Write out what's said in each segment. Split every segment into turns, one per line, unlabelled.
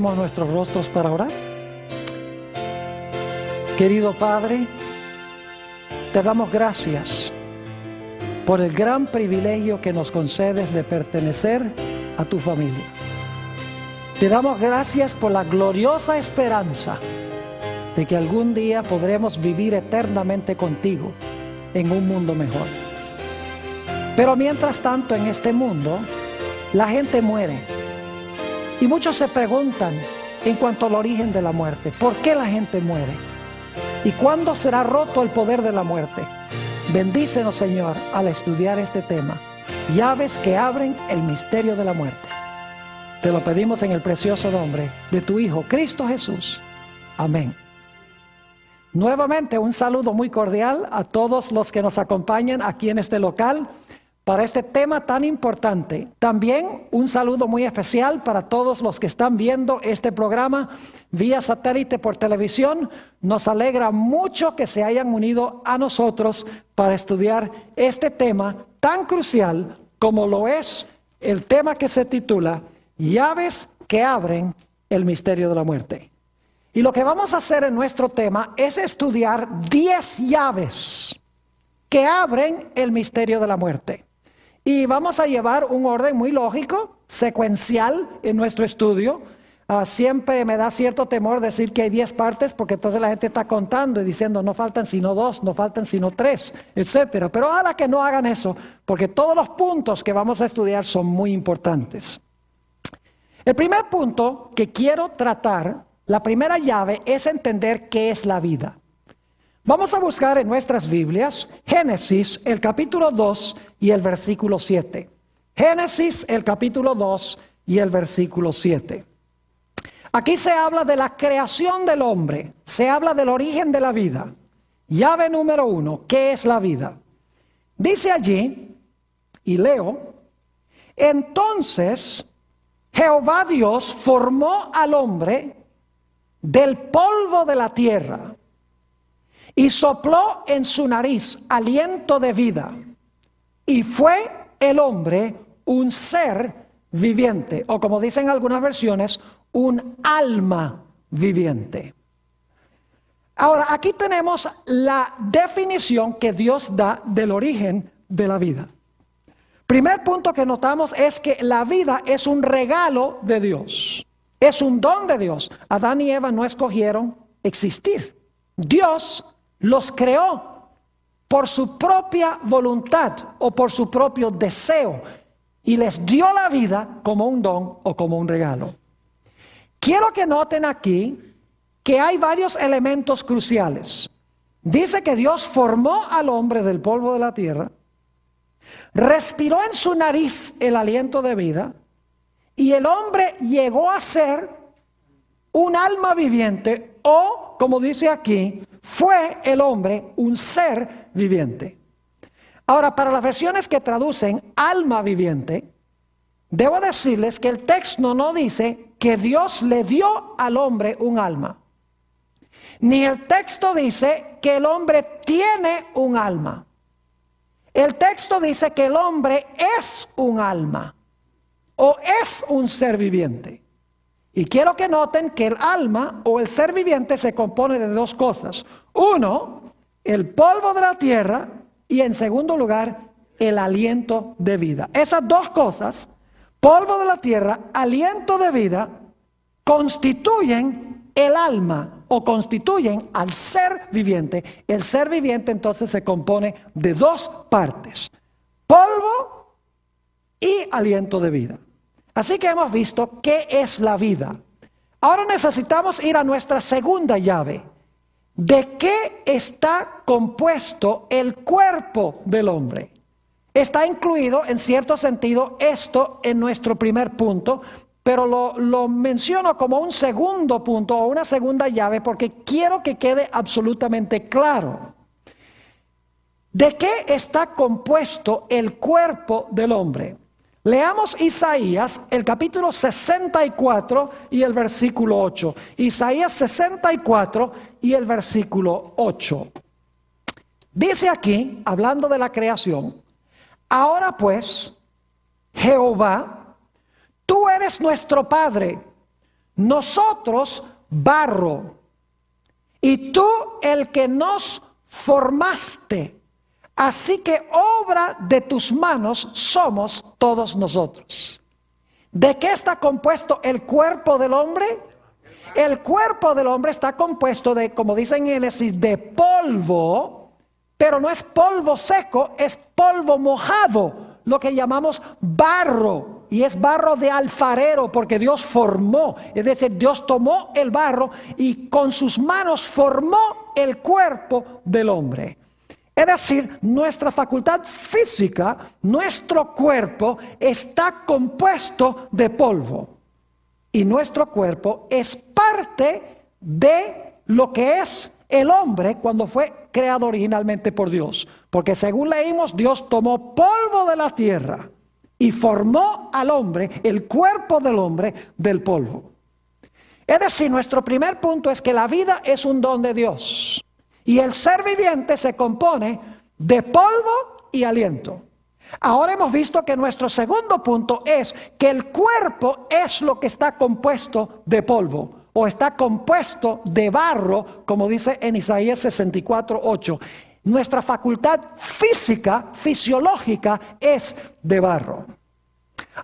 Inclinemos nuestros rostros para orar. Querido Padre, te damos gracias por el gran privilegio que nos concedes de pertenecer a tu familia. Te damos gracias por la gloriosa esperanza de que algún día podremos vivir eternamente contigo en un mundo mejor. Pero mientras tanto, en este mundo, la gente muere. Y muchos se preguntan en cuanto al origen de la muerte, ¿por qué la gente muere? ¿Y cuándo será roto el poder de la muerte? Bendícenos, Señor, al estudiar este tema. Llaves que abren el misterio de la muerte. Te lo pedimos en el precioso nombre de tu Hijo, Cristo Jesús. Amén. Nuevamente, un saludo muy cordial a todos los que nos acompañan aquí en este local para este tema tan importante. También un saludo muy especial para todos los que están viendo este programa vía satélite por televisión. Nos alegra mucho que se hayan unido a nosotros para estudiar este tema tan crucial como lo es el tema que se titula Llaves que abren el misterio de la muerte. Y lo que vamos a hacer en nuestro tema es estudiar 10 llaves que abren el misterio de la muerte. Y vamos a llevar un orden muy lógico, secuencial en nuestro estudio. Siempre me da cierto temor decir que hay 10 partes, porque entonces la gente está contando y diciendo no faltan sino 2, no faltan sino 3, etc. Pero ojalá que no hagan eso, porque todos los puntos que vamos a estudiar son muy importantes. El primer punto que quiero tratar, la primera llave, es entender qué es la vida. Vamos a buscar en nuestras Biblias Génesis, el capítulo 2 y el versículo 7. Génesis, el capítulo 2 y el versículo 7. Aquí se habla de la creación del hombre, se habla del origen de la vida. Llave número 1, ¿qué es la vida? Dice allí, y leo, entonces Jehová Dios formó al hombre del polvo de la tierra y sopló en su nariz aliento de vida, y fue el hombre un ser viviente, o como dicen algunas versiones, un alma viviente. Ahora, aquí tenemos la definición que Dios da del origen de la vida. Primer punto que notamos es que la vida es un regalo de Dios, es un don de Dios. Adán y Eva no escogieron existir. Dios los creó por su propia voluntad o por su propio deseo y les dio la vida como un don o como un regalo. Quiero que noten aquí que hay varios elementos cruciales. Dice que Dios formó al hombre del polvo de la tierra, respiró en su nariz el aliento de vida y el hombre llegó a ser un alma viviente o, como dice aquí, fue el hombre un ser viviente. Ahora, para las versiones que traducen alma viviente, debo decirles que el texto no dice que Dios le dio al hombre un alma. Ni el texto dice que el hombre tiene un alma. El texto dice que el hombre es un alma o es un ser viviente. Y quiero que noten que el alma o el ser viviente se compone de dos cosas. Uno, el polvo de la tierra y en segundo lugar, el aliento de vida. Esas dos cosas, polvo de la tierra, aliento de vida, constituyen el alma o constituyen al ser viviente. El ser viviente entonces se compone de dos partes, polvo y aliento de vida. Así que hemos visto qué es la vida. Ahora necesitamos ir a nuestra segunda llave. ¿De qué está compuesto el cuerpo del hombre? Está incluido en cierto sentido esto en nuestro primer punto, pero lo menciono como un segundo punto o una segunda llave porque quiero que quede absolutamente claro. ¿De qué está compuesto el cuerpo del hombre? Leamos Isaías, el capítulo 64 y el versículo 8. Isaías 64 y el versículo 8. Dice aquí, hablando de la creación, ahora pues, Jehová, tú eres nuestro Padre, nosotros barro, y tú el que nos formaste. Así que obra de tus manos somos todos nosotros. ¿De qué está compuesto el cuerpo del hombre? El cuerpo del hombre está compuesto de, como dice en Génesis, de polvo, pero no es polvo seco, es polvo mojado, lo que llamamos barro. Y es barro de alfarero porque Dios formó, es decir, Dios tomó el barro y con sus manos formó el cuerpo del hombre. Es decir, nuestra facultad física, nuestro cuerpo está compuesto de polvo. Y nuestro cuerpo es parte de lo que es el hombre cuando fue creado originalmente por Dios. Porque según leímos, Dios tomó polvo de la tierra y formó al hombre, el cuerpo del hombre, del polvo. Es decir, nuestro primer punto es que la vida es un don de Dios. Y el ser viviente se compone de polvo y aliento. Ahora hemos visto que nuestro segundo punto es que el cuerpo es lo que está compuesto de polvo o está compuesto de barro, como dice en Isaías 64:8. Nuestra facultad física, fisiológica, es de barro.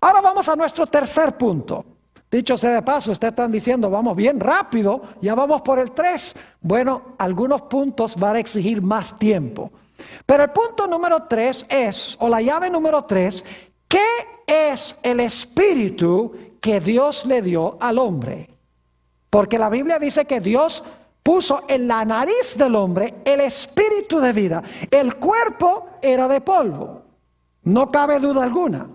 Ahora vamos a nuestro tercer punto. Dicho sea de paso, ustedes están diciendo, vamos bien rápido, ya vamos por el 3. Bueno, algunos puntos van a exigir más tiempo. Pero el punto número 3 es, o la llave número 3, ¿qué es el espíritu que Dios le dio al hombre? Porque la Biblia dice que Dios puso en la nariz del hombre el espíritu de vida. El cuerpo era de polvo, no cabe duda alguna.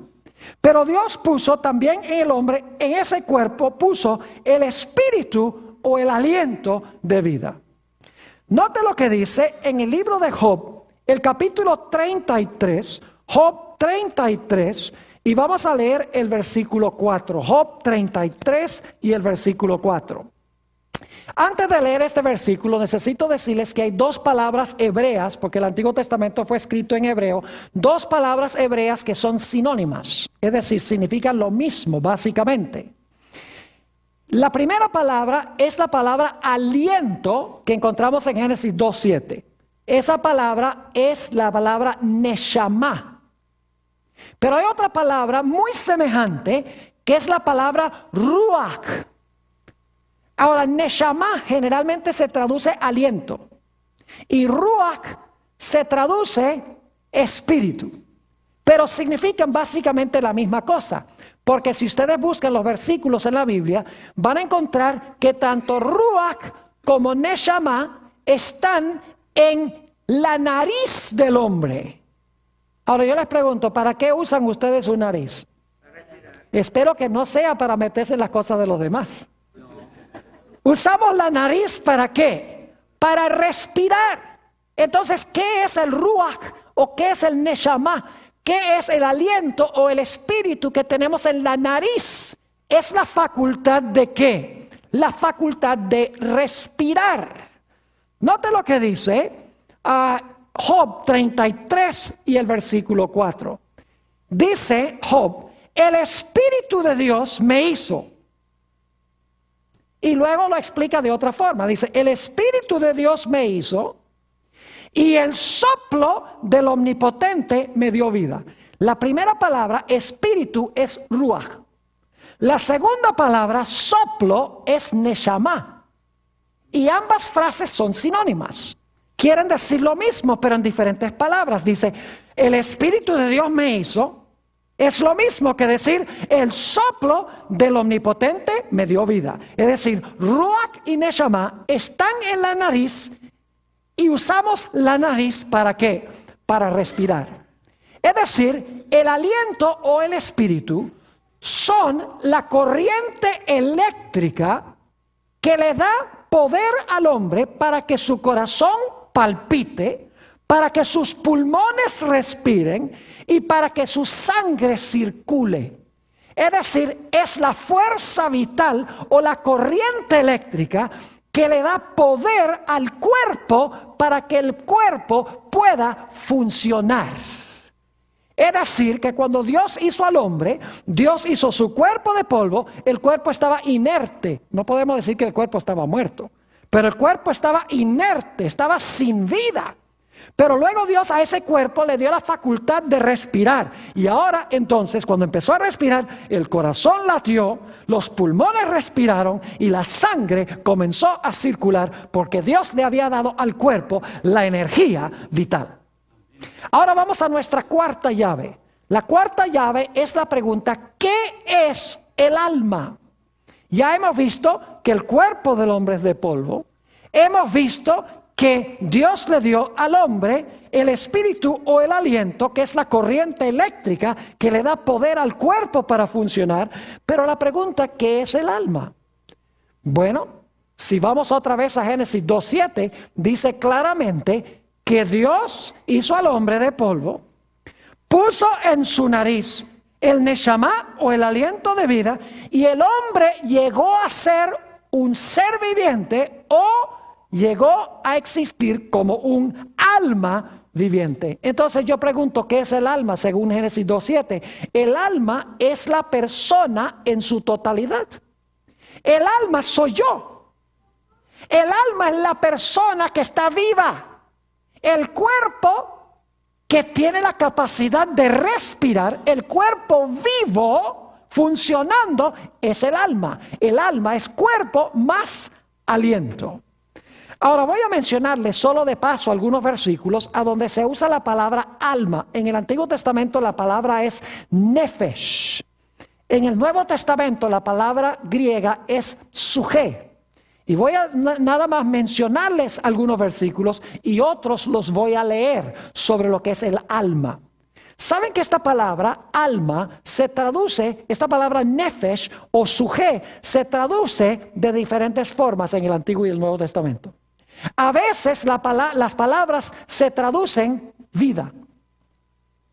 Pero Dios puso también en el hombre, en ese cuerpo puso el espíritu o el aliento de vida. Note lo que dice en el libro de Job, el capítulo 33, Job 33, y vamos a leer el versículo 4, Job 33 y el versículo 4. Antes de leer este versículo, necesito decirles que hay dos palabras hebreas, porque el Antiguo Testamento fue escrito en hebreo, dos palabras hebreas que son sinónimas, es decir, significan lo mismo básicamente. La primera palabra es la palabra aliento que encontramos en Génesis 2:7. Esa palabra es la palabra neshama. Pero hay otra palabra muy semejante que es la palabra ruach. Ahora, neshama generalmente se traduce aliento y ruach se traduce espíritu, pero significan básicamente la misma cosa, porque si ustedes buscan los versículos en la Biblia, van a encontrar que tanto ruach como neshama están en la nariz del hombre. Ahora yo les pregunto, ¿para qué usan ustedes su nariz? Espero que no sea para meterse en las cosas de los demás. Usamos la nariz ¿para qué? Para respirar. Entonces, ¿qué es el ruach o qué es el neshama? ¿Qué es el aliento o el espíritu que tenemos en la nariz? Es la facultad de ¿qué? La facultad de respirar. Note lo que dice Job 33 y el versículo 4. Dice Job, el Espíritu de Dios me hizo. Y luego lo explica de otra forma. Dice, el Espíritu de Dios me hizo y el soplo del Omnipotente me dio vida. La primera palabra, espíritu, es ruach. La segunda palabra, soplo, es neshama. Y ambas frases son sinónimas. Quieren decir lo mismo, pero en diferentes palabras. Dice, el Espíritu de Dios me hizo. Es lo mismo que decir, el soplo del Omnipotente me dio vida. Es decir, ruach y neshama están en la nariz y usamos la nariz ¿para qué? Para respirar. Es decir, el aliento o el espíritu son la corriente eléctrica que le da poder al hombre para que su corazón palpite, para que sus pulmones respiren y para que su sangre circule. Es decir, es la fuerza vital o la corriente eléctrica que le da poder al cuerpo para que el cuerpo pueda funcionar. Es decir, que cuando Dios hizo al hombre, Dios hizo su cuerpo de polvo, el cuerpo estaba inerte. No podemos decir que el cuerpo estaba muerto, pero el cuerpo estaba inerte, estaba sin vida. Pero luego Dios a ese cuerpo le dio la facultad de respirar. Y ahora entonces, cuando empezó a respirar, el corazón latió, los pulmones respiraron y la sangre comenzó a circular porque Dios le había dado al cuerpo la energía vital. Ahora vamos a nuestra cuarta llave. La cuarta llave es la pregunta: ¿qué es el alma? Ya hemos visto que el cuerpo del hombre es de polvo. Hemos visto que Dios le dio al hombre el espíritu o el aliento, que es la corriente eléctrica que le da poder al cuerpo para funcionar. Pero la pregunta: ¿qué es el alma? Bueno, si vamos otra vez a Génesis 2:7, dice claramente que Dios hizo al hombre de polvo, puso en su nariz el neshama o el aliento de vida, y el hombre llegó a ser un ser viviente o llegó a existir como un alma viviente. Entonces yo pregunto: ¿qué es el alma según Génesis 2:7? El alma es la persona en su totalidad. El alma soy yo. El alma es la persona que está viva. El cuerpo que tiene la capacidad de respirar, el cuerpo vivo funcionando, es el alma. El alma es cuerpo más aliento. Ahora voy a mencionarles solo de paso algunos versículos a donde se usa la palabra alma. En el Antiguo Testamento la palabra es nefesh. En el Nuevo Testamento la palabra griega es suje. Y voy a nada más mencionarles algunos versículos y otros los voy a leer sobre lo que es el alma. ¿Saben que esta palabra alma se traduce, esta palabra nefesh o suje, se traduce de diferentes formas en el Antiguo y el Nuevo Testamento? A veces las palabras se traducen vida.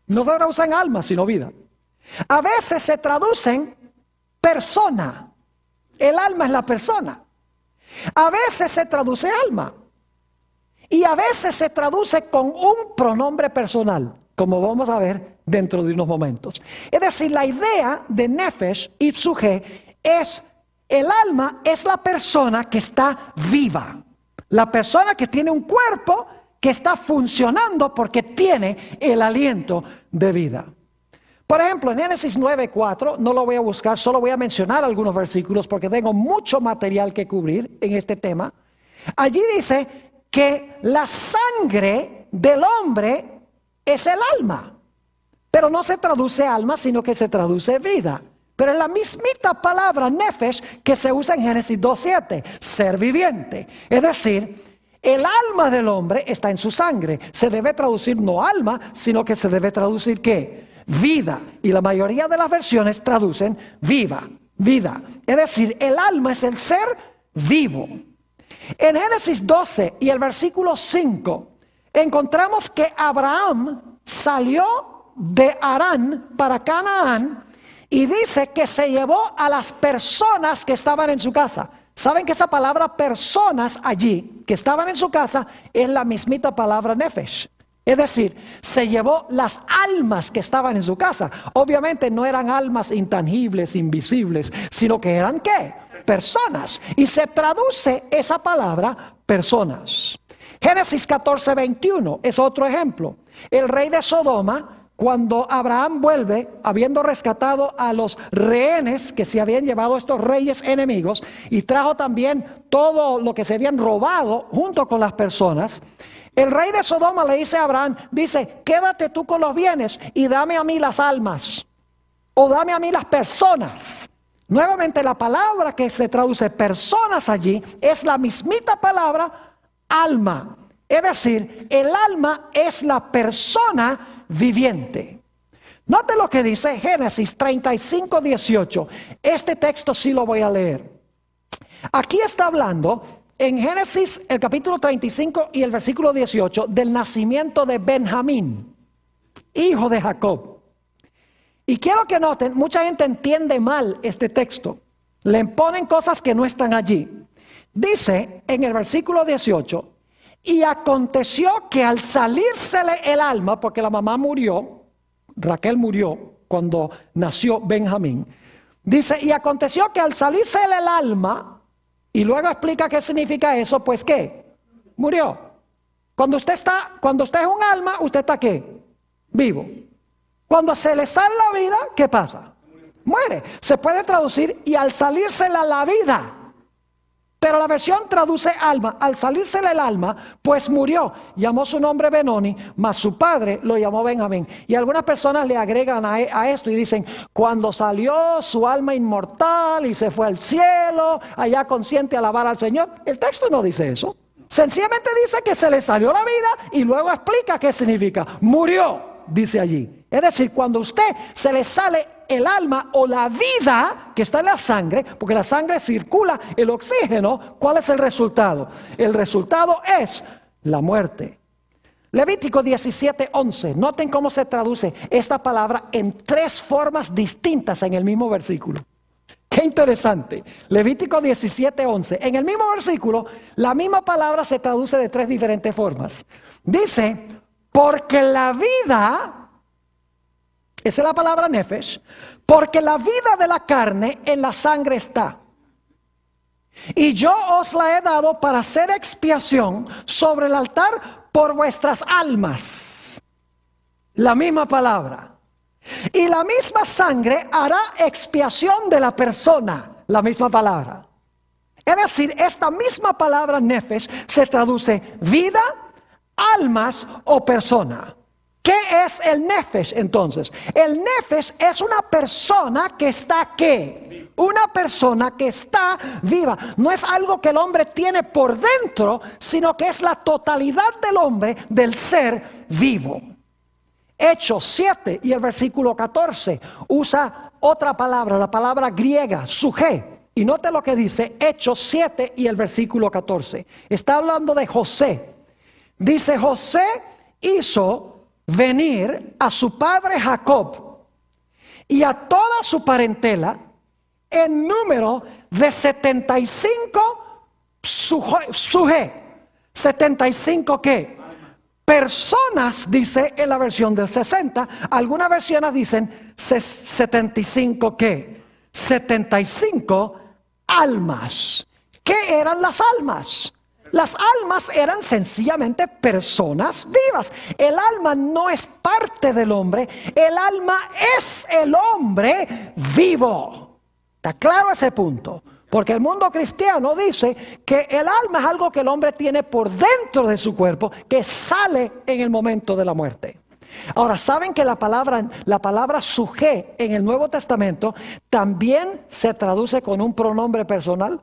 No se traducen alma, sino vida. A veces se traducen persona. El alma es la persona. A veces se traduce alma. Y a veces se traduce con un pronombre personal, como vamos a ver dentro de unos momentos. Es decir, la idea de nefesh y suje es: el alma es la persona que está viva. La persona que tiene un cuerpo que está funcionando porque tiene el aliento de vida. Por ejemplo, en Génesis 9:4, no lo voy a buscar, solo voy a mencionar algunos versículos porque tengo mucho material que cubrir en este tema. Allí dice que la sangre del hombre es el alma, pero no se traduce alma, sino que se traduce vida. Pero es la mismita palabra nefesh que se usa en Génesis 2:7, ser viviente. Es decir, el alma del hombre está en su sangre. Se debe traducir no alma, sino que se debe traducir ¿qué? Vida. Y la mayoría de las versiones traducen viva, vida. Es decir, el alma es el ser vivo. En Génesis 12 y el versículo 5 encontramos que Abraham salió de Harán para Canaán y dice que se llevó a las personas que estaban en su casa. ¿Saben que esa palabra personas allí, que estaban en su casa, es la mismita palabra nefesh? Es decir, se llevó las almas que estaban en su casa. Obviamente no eran almas intangibles, invisibles, sino que eran ¿qué? Personas. Y se traduce esa palabra personas. Génesis 14:21 es otro ejemplo. El rey de Sodoma, cuando Abraham vuelve, habiendo rescatado a los rehenes que se habían llevado estos reyes enemigos, y trajo también todo lo que se habían robado junto con las personas, el rey de Sodoma le dice a Abraham, dice: quédate tú con los bienes y dame a mí las almas, o dame a mí las personas. Nuevamente la palabra que se traduce personas allí es la mismita palabra alma. Es decir, el alma es la persona viviente. Note lo que dice Génesis 35:18. Este texto sí lo voy a leer. Aquí está hablando en Génesis el capítulo 35 y el versículo 18 del nacimiento de Benjamín, hijo de Jacob. Y quiero que noten, mucha gente entiende mal este texto. Le ponen cosas que no están allí. Dice en el versículo 18: y aconteció que al salírsele el alma, porque la mamá murió, Raquel murió cuando nació Benjamín. Dice, y aconteció que al salirse el alma, y luego explica qué significa eso, pues ¿qué? Murió. Cuando usted es un alma, ¿usted está qué? Vivo. Cuando se le sale la vida, ¿qué pasa? Muere. Se puede traducir, y al salirse la vida. Pero la versión traduce alma. Al salirse el alma, pues murió. Llamó su nombre Benoni, mas su padre lo llamó Benjamín. Y algunas personas le agregan a esto y dicen, cuando salió su alma inmortal y se fue al cielo, allá consciente a alabar al Señor. El texto no dice eso. Sencillamente dice que se le salió la vida y luego explica qué significa. Murió, dice allí. Es decir, cuando a usted se le sale el alma o la vida que está en la sangre, porque la sangre circula el oxígeno, ¿cuál es el resultado? El resultado es la muerte. Levítico 17:11. Noten cómo se traduce esta palabra en 3 formas distintas en el mismo versículo. Qué interesante. Levítico 17:11. En el mismo versículo, la misma palabra se traduce de 3 diferentes formas. Dice, porque la vida... Esa es la palabra nefesh, porque la vida de la carne en la sangre está. Y yo os la he dado para hacer expiación sobre el altar por vuestras almas. La misma palabra. Y la misma sangre hará expiación de la persona. La misma palabra. Es decir, esta misma palabra nefesh se traduce vida, almas o persona. ¿Qué es el nefesh entonces? El nefesh es una persona que está ¿qué? Una persona que está viva. No es algo que el hombre tiene por dentro, sino que es la totalidad del hombre, del ser vivo. Hechos 7 y el versículo 14 usa otra palabra, la palabra griega, suje. Y note lo que dice Hechos 7 y el versículo 14. Está hablando de José. Dice, José hizo venir a su padre Jacob y a toda su parentela en número de 75 suje. 75 ¿qué? Personas, dice en la versión del 60. Algunas versiones dicen 75 ¿qué? 75 almas. ¿Qué eran las almas? Las almas eran sencillamente personas vivas. El alma no es parte del hombre. El alma es el hombre vivo. ¿Está claro ese punto? Porque el mundo cristiano dice que el alma es algo que el hombre tiene por dentro de su cuerpo, que sale en el momento de la muerte. Ahora, ¿saben que la palabra suje en el Nuevo Testamento también se traduce con un pronombre personal?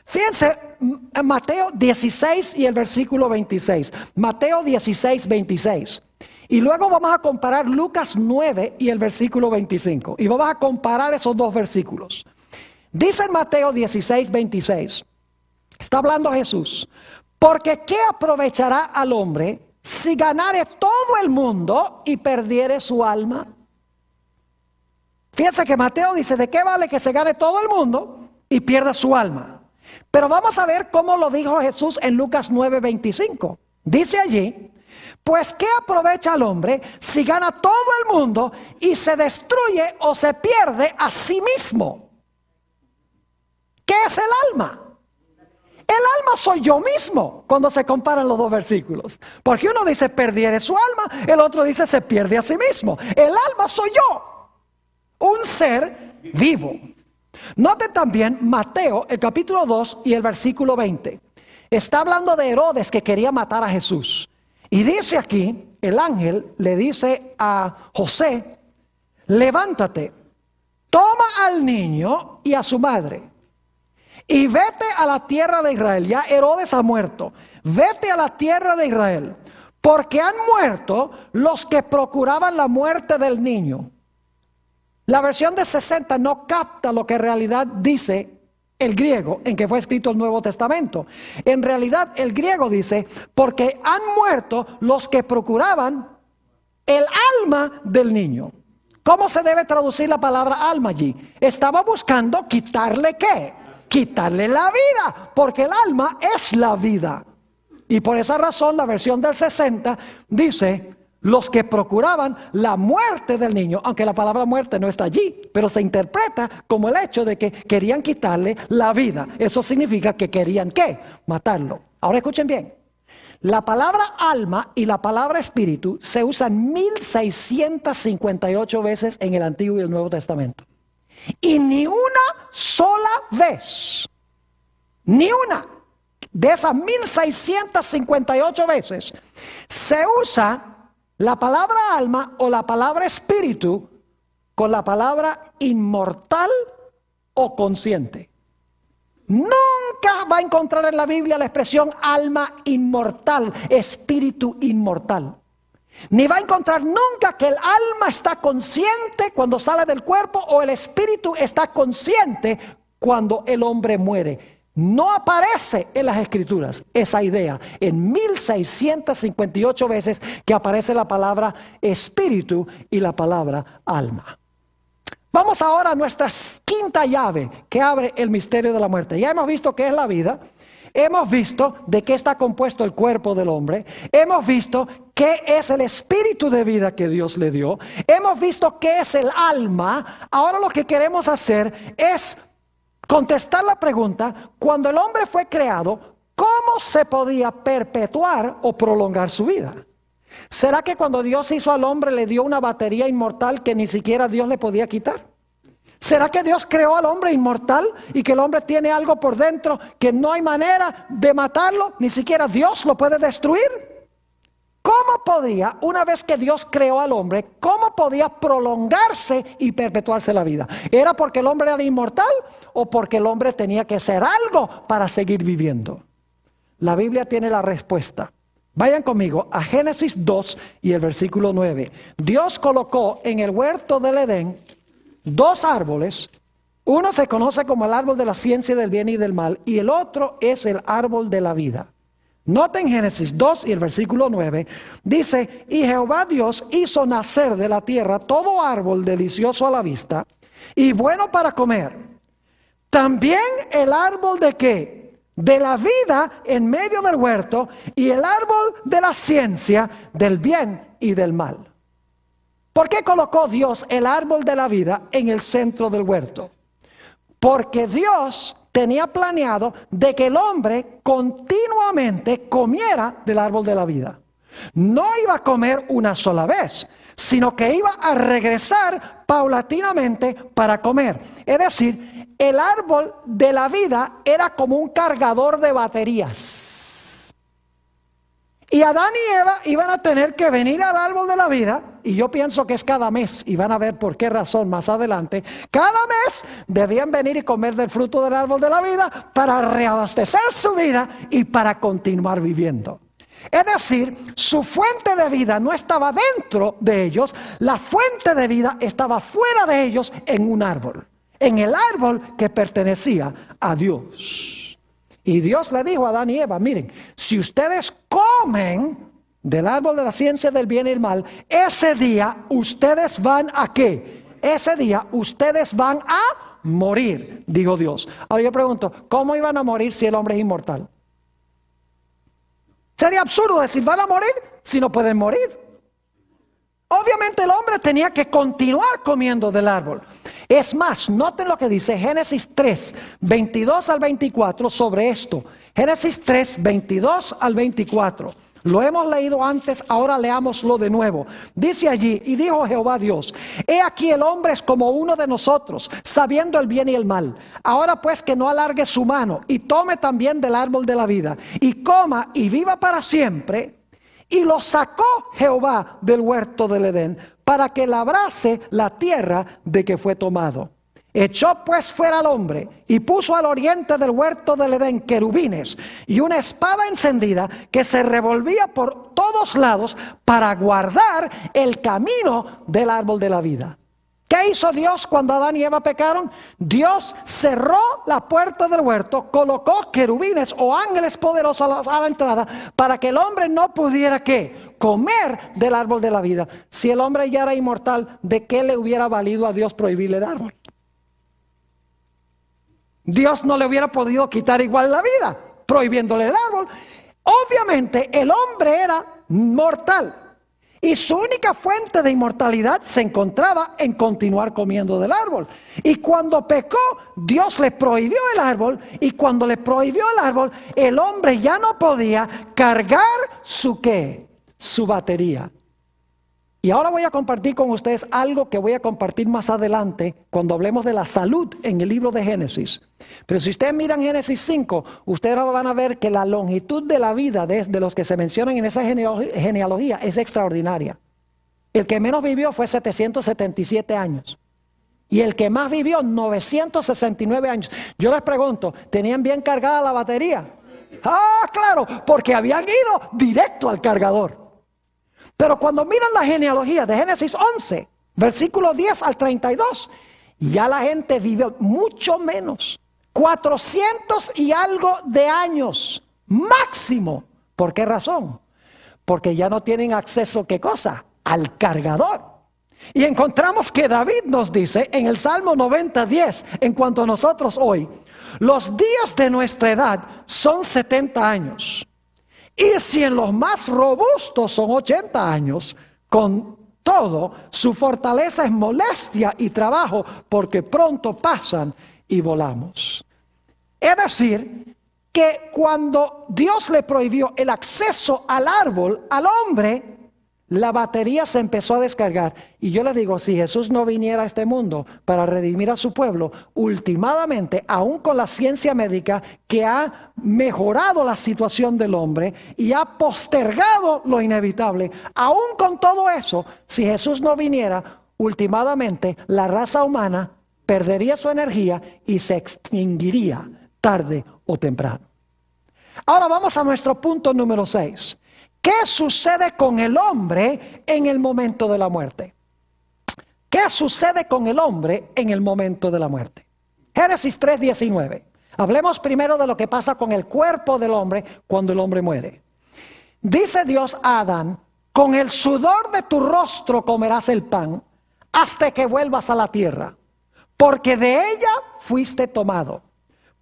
Fíjense en Mateo 16 y el versículo 26. Mateo 16, 26. Y luego vamos a comparar Lucas 9 y el versículo 25. Y vamos a comparar esos 2 versículos. Dice en Mateo 16, 26. Está hablando Jesús. Porque ¿qué aprovechará al hombre si ganare todo el mundo y perdiere su alma? Fíjense que Mateo dice, ¿de qué vale que se gane todo el mundo y pierda su alma? Pero vamos a ver cómo lo dijo Jesús en Lucas 9:25. Dice allí, pues ¿qué aprovecha al hombre si gana todo el mundo y se destruye o se pierde a sí mismo? ¿Qué es el alma? El alma soy yo mismo cuando se comparan los 2 versículos. Porque uno dice perdiere su alma, el otro dice se pierde a sí mismo. El alma soy yo, un ser vivo. Noten también Mateo, el capítulo 2 y el versículo 20. Está hablando de Herodes que quería matar a Jesús. Y dice aquí, el ángel le dice a José, levántate, toma al niño y a su madre, y vete a la tierra de Israel. Ya Herodes ha muerto. Vete a la tierra de Israel, porque han muerto los que procuraban la muerte del niño. La versión de 60 no capta lo que en realidad dice el griego en que fue escrito el Nuevo Testamento. En realidad el griego dice, porque han muerto los que procuraban el alma del niño. ¿Cómo se debe traducir la palabra alma allí? Estaba buscando quitarle ¿qué? Quitarle la vida, porque el alma es la vida. Y por esa razón la versión del 60 dice, los que procuraban la muerte del niño, aunque la palabra muerte no está allí, pero se interpreta como el hecho de que querían quitarle la vida. Eso significa que querían, ¿qué? Matarlo. Ahora escuchen bien. La palabra alma y la palabra espíritu se usan 1658 veces en el Antiguo y el Nuevo Testamento. Y ni una sola vez, ni una de esas 1658 veces, se usa la palabra alma o la palabra espíritu con la palabra inmortal o consciente. Nunca va a encontrar en la Biblia la expresión alma inmortal, espíritu inmortal. Ni va a encontrar nunca que el alma está consciente cuando sale del cuerpo o el espíritu está consciente cuando el hombre muere. No aparece en las Escrituras esa idea. En 1658 veces que aparece la palabra espíritu y la palabra alma. Vamos ahora a nuestra quinta llave que abre el misterio de la muerte. Ya hemos visto qué es la vida. Hemos visto de qué está compuesto el cuerpo del hombre. Hemos visto qué es el espíritu de vida que Dios le dio. Hemos visto qué es el alma. Ahora lo que queremos hacer es contestar la pregunta: cuando el hombre fue creado, ¿cómo se podía perpetuar o prolongar su vida? ¿Será que cuando Dios hizo al hombre le dio una batería inmortal que ni siquiera Dios le podía quitar? ¿Será que Dios creó al hombre inmortal y que el hombre tiene algo por dentro que no hay manera de matarlo? Ni siquiera Dios lo puede destruir. ¿Cómo podía, una vez que Dios creó al hombre, cómo podía prolongarse y perpetuarse la vida? ¿Era porque el hombre era inmortal o porque el hombre tenía que hacer algo para seguir viviendo? La Biblia tiene la respuesta. Vayan conmigo a Génesis 2 y el versículo 9. Dios colocó en el huerto del Edén dos árboles. Uno se conoce como el árbol de la ciencia del bien y del mal, y el otro es el árbol de la vida. Noten Génesis 2 y el versículo 9. Dice: y Jehová Dios hizo nacer de la tierra todo árbol delicioso a la vista y bueno para comer. También el árbol de ¿qué? De la vida en medio del huerto, y el árbol de la ciencia del bien y del mal. ¿Por qué colocó Dios el árbol de la vida en el centro del huerto? Porque Dios tenía planeado de que el hombre continuamente comiera del árbol de la vida. No iba a comer una sola vez, sino que iba a regresar paulatinamente para comer. Es decir, el árbol de la vida era como un cargador de baterías. Y Adán y Eva iban a tener que venir al árbol de la vida, y yo pienso que es cada mes, y van a ver por qué razón más adelante. Cada mes debían venir y comer del fruto del árbol de la vida para reabastecer su vida y para continuar viviendo. Es decir, su fuente de vida no estaba dentro de ellos, la fuente de vida estaba fuera de ellos en un árbol. En el árbol que pertenecía a Dios. Y Dios le dijo a Adán y Eva: miren, si ustedes comen del árbol de la ciencia del bien y el mal, ese día ustedes van a ¿qué? Ese día ustedes van a morir, dijo Dios. Ahora yo pregunto, ¿cómo iban a morir si el hombre es inmortal? Sería absurdo decir, ¿van a morir si no pueden morir? Obviamente el hombre tenía que continuar comiendo del árbol. Es más, noten lo que dice Génesis 3, 22 al 24 sobre esto. Génesis 3, 22 al 24. Lo hemos leído antes, ahora leámoslo de nuevo. Dice allí: y dijo Jehová Dios: he aquí el hombre es como uno de nosotros, sabiendo el bien y el mal. Ahora pues que no alargue su mano y tome también del árbol de la vida y coma y viva para siempre. Y lo sacó Jehová del huerto del Edén para que labrase la tierra de que fue tomado. Echó pues fuera al hombre y puso al oriente del huerto del Edén querubines y una espada encendida que se revolvía por todos lados para guardar el camino del árbol de la vida. ¿Qué hizo Dios cuando Adán y Eva pecaron? Dios cerró la puerta del huerto, colocó querubines o ángeles poderosos a la entrada para que el hombre no pudiera ¿qué? Comer del árbol de la vida. Si el hombre ya era inmortal, ¿de qué le hubiera valido a Dios prohibirle el árbol? Dios no le hubiera podido quitar igual la vida, prohibiéndole el árbol. Obviamente el hombre era mortal. Y su única fuente de inmortalidad se encontraba en continuar comiendo del árbol. Y cuando pecó, Dios le prohibió el árbol. Y cuando le prohibió el árbol, el hombre ya no podía cargar su ¿qué? Su batería. Y ahora voy a compartir con ustedes algo que voy a compartir más adelante cuando hablemos de la salud en el libro de Génesis. Pero si ustedes miran Génesis 5, ustedes van a ver que la longitud de la vida de los que se mencionan en esa genealogía es extraordinaria. El que menos vivió fue 777 años. Y el que más vivió, 969 años. Yo les pregunto, ¿tenían bien cargada la batería? Ah, claro, porque habían ido directo al cargador. Pero cuando miran la genealogía de Génesis 11, versículo 10 al 32, ya la gente vive mucho menos. 400 y algo de años, máximo. ¿Por qué razón? Porque ya no tienen acceso, ¿qué cosa? Al cargador. Y encontramos que David nos dice en el Salmo 90:10, en cuanto a nosotros hoy, los días de nuestra edad son 70 años. Y si en los más robustos son 80 años, con todo, su fortaleza es molestia y trabajo, porque pronto pasan y volamos. Es decir, que cuando Dios le prohibió el acceso al árbol, al hombre, la batería se empezó a descargar. Y yo les digo, si Jesús no viniera a este mundo para redimir a su pueblo, últimamente, aún con la ciencia médica que ha mejorado la situación del hombre y ha postergado lo inevitable, aún con todo eso, si Jesús no viniera, últimamente la raza humana perdería su energía y se extinguiría tarde o temprano. Ahora vamos a nuestro punto número 6. ¿Qué sucede con el hombre en el momento de la muerte? ¿Qué sucede con el hombre en el momento de la muerte? Génesis 3:19. Hablemos primero de lo que pasa con el cuerpo del hombre cuando el hombre muere. Dice Dios a Adán, con el sudor de tu rostro comerás el pan hasta que vuelvas a la tierra, porque de ella fuiste tomado.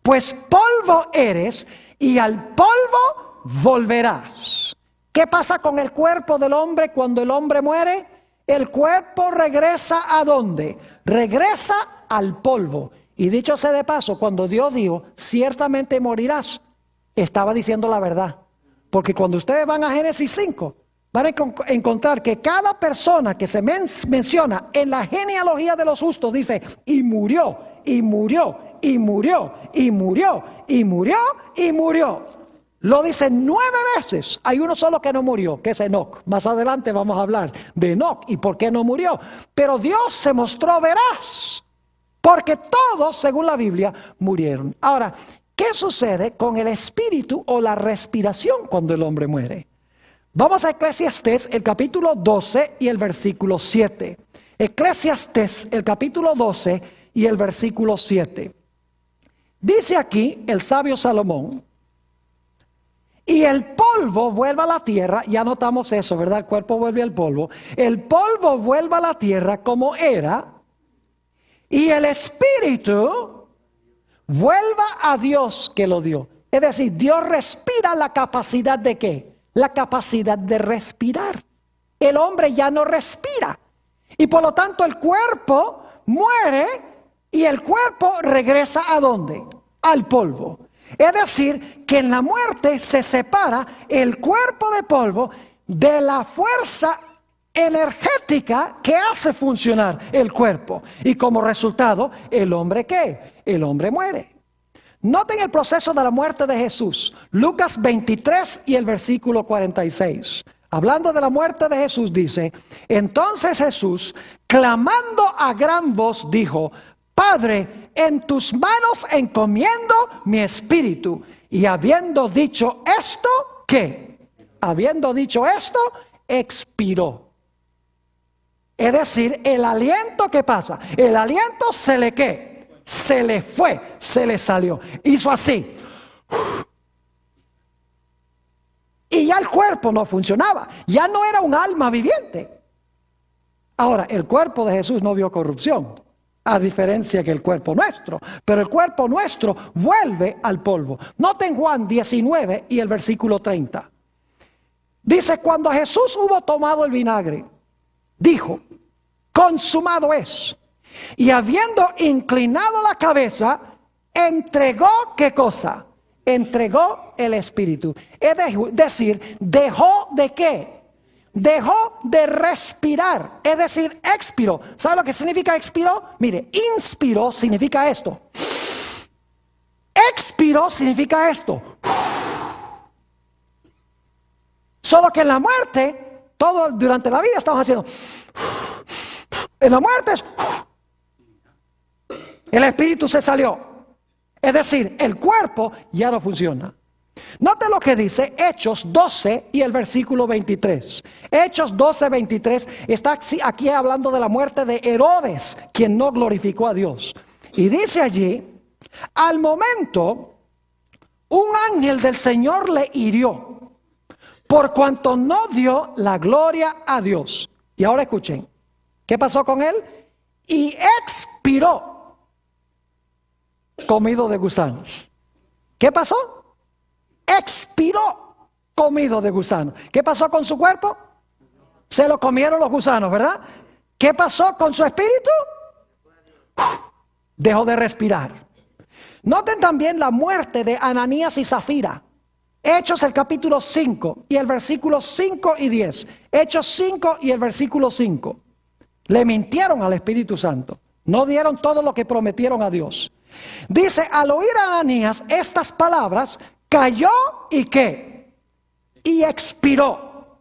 Pues polvo eres y al polvo volverás. ¿Qué pasa con el cuerpo del hombre cuando el hombre muere? El cuerpo regresa ¿a dónde? Regresa al polvo. Y dicho sea de paso, cuando Dios dijo, ciertamente morirás, estaba diciendo la verdad. Porque cuando ustedes van a Génesis 5, van a encontrar que cada persona que se menciona en la genealogía de los justos dice, y murió, y murió, y murió, y murió, y murió, y murió. Lo dice 9 veces. Hay uno solo que no murió, que es Enoc. Más adelante vamos a hablar de Enoc y por qué no murió. Pero Dios se mostró veraz, porque todos, según la Biblia, murieron. Ahora, ¿qué sucede con el espíritu o la respiración cuando el hombre muere? Vamos a Eclesiastés, el capítulo 12 y el versículo 7. Eclesiastés, el capítulo 12 y el versículo 7. Dice aquí el sabio Salomón, y el polvo vuelve a la tierra, ya notamos eso, ¿verdad? El cuerpo vuelve al polvo. El polvo vuelve a la tierra como era, y el espíritu vuelva a Dios que lo dio. Es decir, Dios respira la capacidad de ¿qué? La capacidad de respirar. El hombre ya no respira. Y por lo tanto el cuerpo muere y el cuerpo regresa ¿a dónde? Al polvo. Es decir, que en la muerte se separa el cuerpo de polvo de la fuerza energética que hace funcionar el cuerpo. Y como resultado, ¿el hombre qué? El hombre muere. Noten el proceso de la muerte de Jesús. Lucas 23 y el versículo 46. Hablando de la muerte de Jesús dice, entonces Jesús, clamando a gran voz, dijo, Padre, en tus manos encomiendo mi espíritu. Y habiendo dicho esto, ¿qué? Habiendo dicho esto, expiró. Es decir, el aliento, ¿qué pasa? El aliento se le ¿qué? Se le fue, se le salió. Hizo así. Y ya el cuerpo no funcionaba. Ya no era un alma viviente. Ahora, el cuerpo de Jesús no vio corrupción, a diferencia que el cuerpo nuestro. Pero el cuerpo nuestro vuelve al polvo. Noten Juan 19 y el versículo 30. Dice, cuando Jesús hubo tomado el vinagre, dijo, consumado es. Y habiendo inclinado la cabeza, entregó, ¿qué cosa? Entregó el Espíritu. Es decir, dejó de ¿qué? Dejó de respirar. Es decir, expiró. ¿Sabe lo que significa expiró? Mire, inspiró significa esto. Expiró significa esto. Solo que en la muerte, todo durante la vida estamos haciendo. En la muerte el espíritu se salió. Es decir, el cuerpo ya no funciona. Note lo que dice Hechos 12 y el versículo 23. Hechos 12, 23 está aquí hablando de la muerte de Herodes, quien no glorificó a Dios. Y dice allí, al momento, un ángel del Señor le hirió, por cuanto no dio la gloria a Dios. Y ahora escuchen, ¿qué pasó con él? Y expiró, comido de gusanos. ¿Qué pasó? Expiró, comido de gusanos. ¿Qué pasó con su cuerpo? Se lo comieron los gusanos, ¿verdad? ¿Qué pasó con su espíritu? Dejó de respirar. Noten también la muerte de Ananías y Zafira. Hechos el capítulo 5 y el versículo 5 y 10. Hechos 5 y el versículo 5. Le mintieron al Espíritu Santo. No dieron todo lo que prometieron a Dios. Dice, al oír a Ananías estas palabras, cayó y ¿qué? Y expiró.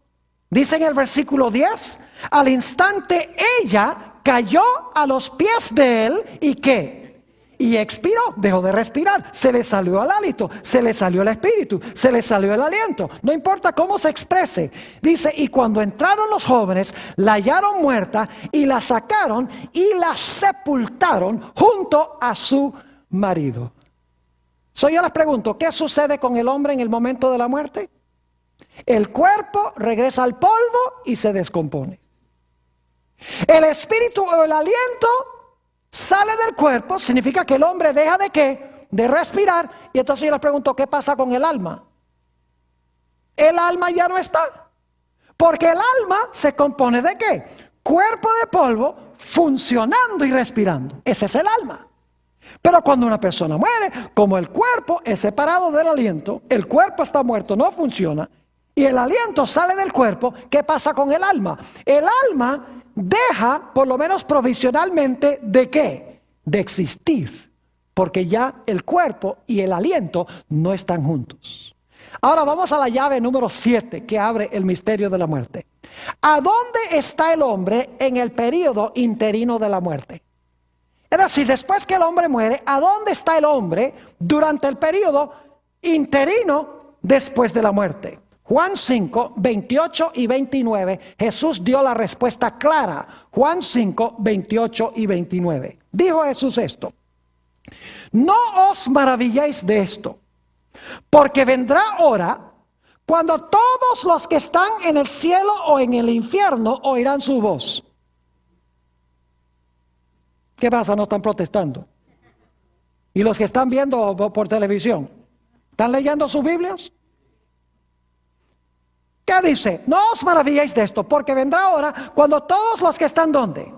Dice en el versículo 10, al instante ella cayó a los pies de él y ¿qué? Y expiró, dejó de respirar, se le salió el hálito, se le salió el espíritu, se le salió el aliento, no importa cómo se exprese. Dice, y cuando entraron los jóvenes, la hallaron muerta y la sacaron y la sepultaron junto a su marido. Yo les pregunto, ¿qué sucede con el hombre en el momento de la muerte? El cuerpo regresa al polvo y se descompone. El espíritu o el aliento sale del cuerpo, significa que el hombre deja de ¿qué? De respirar. Y entonces yo les pregunto, ¿qué pasa con el alma? El alma ya no está. Porque el alma se compone de ¿qué? Cuerpo de polvo funcionando y respirando. Ese es el alma. Pero cuando una persona muere, como el cuerpo es separado del aliento, el cuerpo está muerto, no funciona, y el aliento sale del cuerpo, ¿qué pasa con el alma? El alma deja, por lo menos provisionalmente, ¿de qué? De existir, porque ya el cuerpo y el aliento no están juntos. Ahora vamos a la llave número 7 que abre el misterio de la muerte. ¿A dónde está el hombre en el período interino de la muerte? Es decir, después que el hombre muere, ¿a dónde está el hombre durante el período interino después de la muerte? Juan 5, 28 y 29, Jesús dio la respuesta clara. Juan 5, 28 y 29. Dijo Jesús esto: no os maravilléis de esto, porque vendrá hora cuando todos los que están en el cielo o en el infierno oirán su voz. ¿Qué pasa? No están protestando. ¿Y los que están viendo por televisión? ¿Están leyendo sus Biblias? ¿Qué dice? No os maravilléis de esto, porque vendrá hora cuando todos los que están ¿dónde?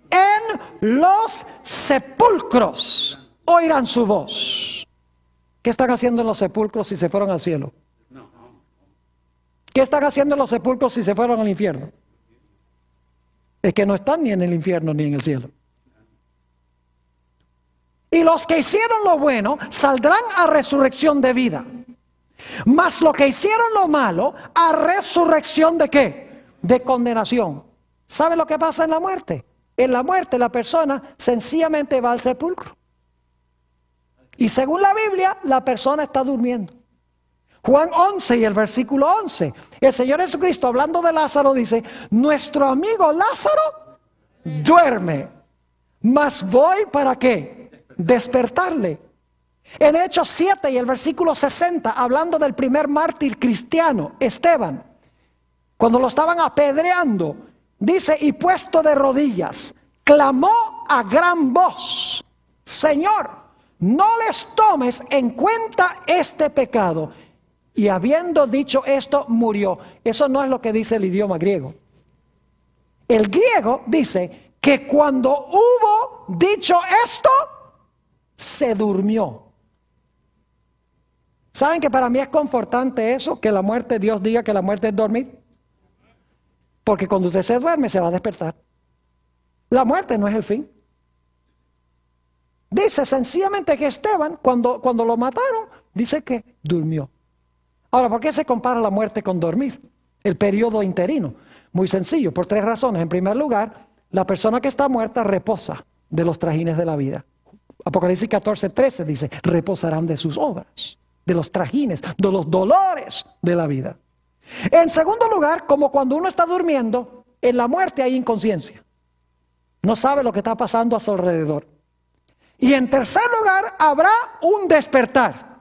En los sepulcros oirán su voz. ¿Qué están haciendo en los sepulcros si se fueron al cielo? ¿Qué están haciendo en los sepulcros si se fueron al infierno? Es que no están ni en el infierno ni en el cielo. Y los que hicieron lo bueno saldrán a resurrección de vida. Mas los que hicieron lo malo a resurrección ¿de qué? De condenación. ¿Sabe lo que pasa en la muerte? En la muerte la persona sencillamente va al sepulcro. Y según la Biblia, la persona está durmiendo. Juan 11 y el versículo 11. El Señor Jesucristo, hablando de Lázaro, dice: nuestro amigo Lázaro duerme, mas voy ¿para qué? Despertarle. En Hechos 7 y el versículo 60, hablando del primer mártir cristiano, Esteban, cuando lo estaban apedreando, dice: y puesto de rodillas, clamó a gran voz: Señor, no les tomes en cuenta este pecado. y habiendo dicho esto, murió. Eso no es lo que dice el idioma griego. El griego dice que cuando hubo dicho esto, se durmió. ¿Saben que para mí es confortante eso? Que la muerte, Dios diga que la muerte es dormir. Porque cuando usted se duerme, se va a despertar. La muerte no es el fin. Dice sencillamente que Esteban, cuando lo mataron, dice que durmió. Ahora, ¿por qué se compara la muerte con dormir? El periodo interino. Muy sencillo, por 3 razones. En primer lugar, la persona que está muerta reposa de los trajines de la vida. Apocalipsis 14:13 dice, reposarán de sus obras, de los trajines, de los dolores de la vida. En segundo lugar, como cuando uno está durmiendo, en la muerte hay inconsciencia. No sabe lo que está pasando a su alrededor. Y en tercer lugar, habrá un despertar.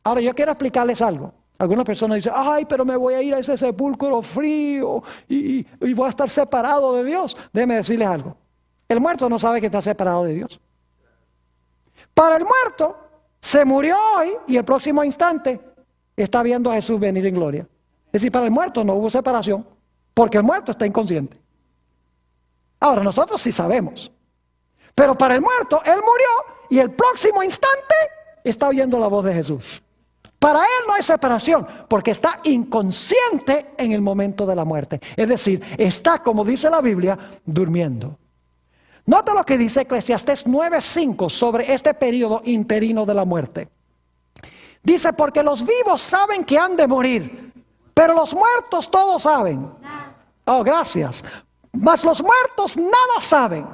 Ahora, yo quiero explicarles algo. Algunas personas dicen, ay, pero me voy a ir a ese sepulcro frío y voy a estar separado de Dios. Déjenme decirles algo. El muerto no sabe que está separado de Dios. Para el muerto, se murió hoy y el próximo instante está viendo a Jesús venir en gloria. Es decir, para el muerto no hubo separación, porque el muerto está inconsciente. Ahora, nosotros sí sabemos. Pero para el muerto, él murió y el próximo instante está oyendo la voz de Jesús. Para él no hay separación, porque está inconsciente en el momento de la muerte. Es decir, está, como dice la Biblia, durmiendo. Nota lo que dice Eclesiastés 9:5 sobre este periodo interino de la muerte. Dice, porque los vivos saben que han de morir, pero los muertos todos saben. Oh, gracias. Mas los muertos nada saben,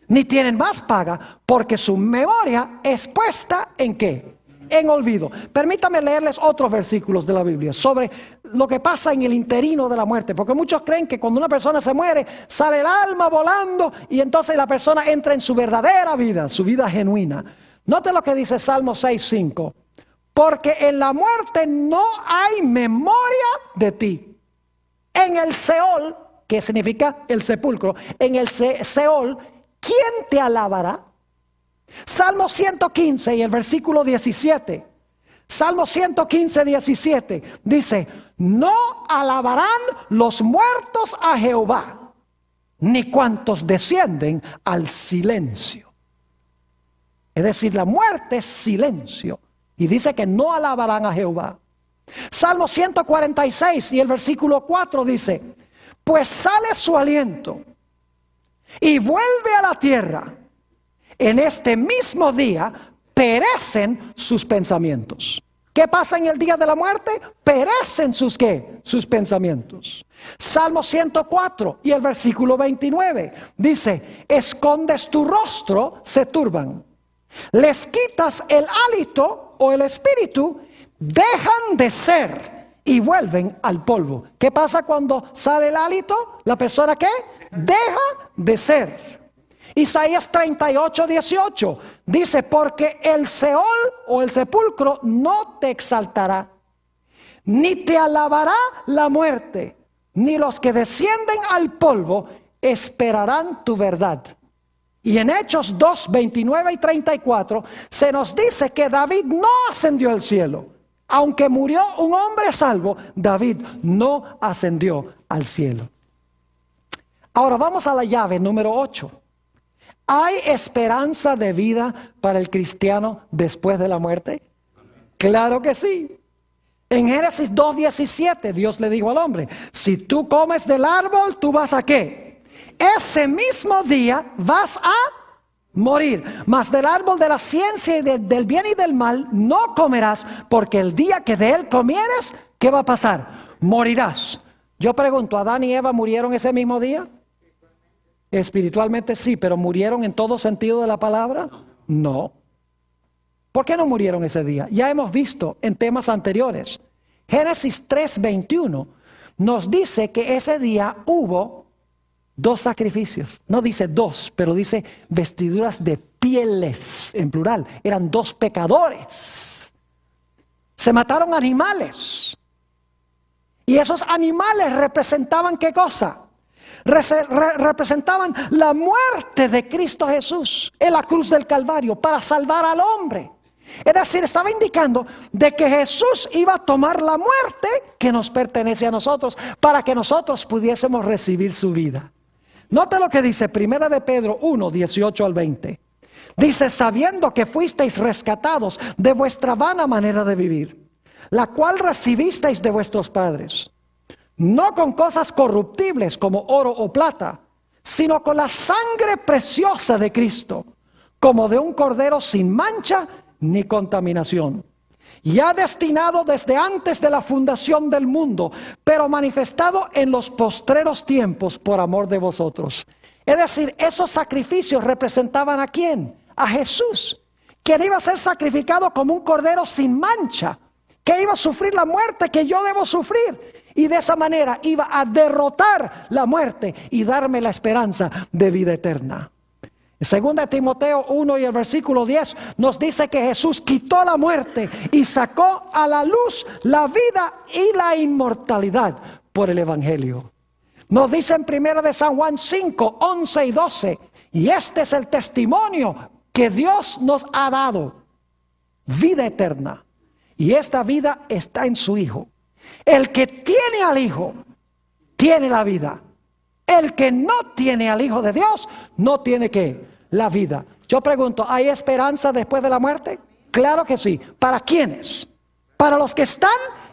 ni tienen más paga, porque su memoria es puesta ¿en qué? En olvido. Permítame leerles otros versículos de la Biblia sobre lo que pasa en el interino de la muerte, porque muchos creen que cuando una persona se muere, sale el alma volando y entonces la persona entra en su verdadera vida, su vida genuina. Note lo que dice Salmo 6:5. Porque en la muerte no hay memoria de ti. En el Seol, que significa el sepulcro, en el Seol, ¿quién te alabará? Salmo 115 y el versículo 17. Salmo 115, 17 dice, no alabarán los muertos a Jehová, ni cuantos descienden al silencio. Es decir, la muerte es silencio. Y dice que no alabarán a Jehová. Salmo 146 y el versículo 4 dice, pues sale su aliento y vuelve a la tierra. En este mismo día perecen sus pensamientos. ¿Qué pasa en el día de la muerte? Perecen sus ¿qué? Sus pensamientos. Salmo 104 y el versículo 29 dice, escondes tu rostro, se turban. Les quitas el hálito o el espíritu, dejan de ser y vuelven al polvo. ¿Qué pasa cuando sale el hálito? La persona ¿qué? Deja de ser. Isaías 38, 18 dice, porque el Seol o el sepulcro no te exaltará, ni te alabará la muerte, ni los que descienden al polvo esperarán tu verdad. Y en Hechos 2, 29 y 34 se nos dice que David no ascendió al cielo. Aunque murió un hombre salvo, David no ascendió al cielo. Ahora vamos a la llave número 8. ¿Hay esperanza de vida para el cristiano después de la muerte? Claro que sí. En Génesis 2:17 Dios le dijo al hombre, si tú comes del árbol, ¿tú vas a qué? Ese mismo día vas a morir, mas del árbol de la ciencia y del bien y del mal no comerás, porque el día que de él comieres, ¿qué va a pasar? Morirás. Yo pregunto, ¿Adán y Eva murieron ese mismo día? Espiritualmente sí, pero ¿murieron en todo sentido de la palabra? No. ¿Por qué no murieron ese día? Ya hemos visto en temas anteriores. Génesis 3:21 nos dice que ese día hubo 2 sacrificios. No dice 2, pero dice vestiduras de pieles, en plural. Eran 2 pecadores. Se mataron animales. Y esos animales representaban ¿qué cosa? Representaban la muerte de Cristo Jesús en la cruz del Calvario para salvar al hombre. Es decir, estaba indicando de que Jesús iba a tomar la muerte que nos pertenece a nosotros para que nosotros pudiésemos recibir su vida. Note lo que dice 1 de Pedro 1, 18 al 20. Dice, sabiendo que fuisteis rescatados de vuestra vana manera de vivir, la cual recibisteis de vuestros padres, no con cosas corruptibles como oro o plata, sino con la sangre preciosa de Cristo, como de un cordero sin mancha ni contaminación, ya destinado desde antes de la fundación del mundo, pero manifestado en los postreros tiempos por amor de vosotros. Es decir, esos sacrificios representaban ¿a quién? A Jesús, quien iba a ser sacrificado como un cordero sin mancha, que iba a sufrir la muerte que yo debo sufrir. Y de esa manera iba a derrotar la muerte y darme la esperanza de vida eterna. En 2 Timoteo 1 y el versículo 10 nos dice que Jesús quitó la muerte y sacó a la luz la vida y la inmortalidad por el Evangelio. Nos dice en 1 de San Juan 5, 11 y 12, y este es el testimonio que Dios nos ha dado, vida eterna. Y esta vida está en su Hijo. El que tiene al Hijo, tiene la vida. El que no tiene al Hijo de Dios, no tiene ¿qué? La vida. Yo pregunto, ¿hay esperanza después de la muerte? Claro que sí. ¿Para quiénes? Para los que están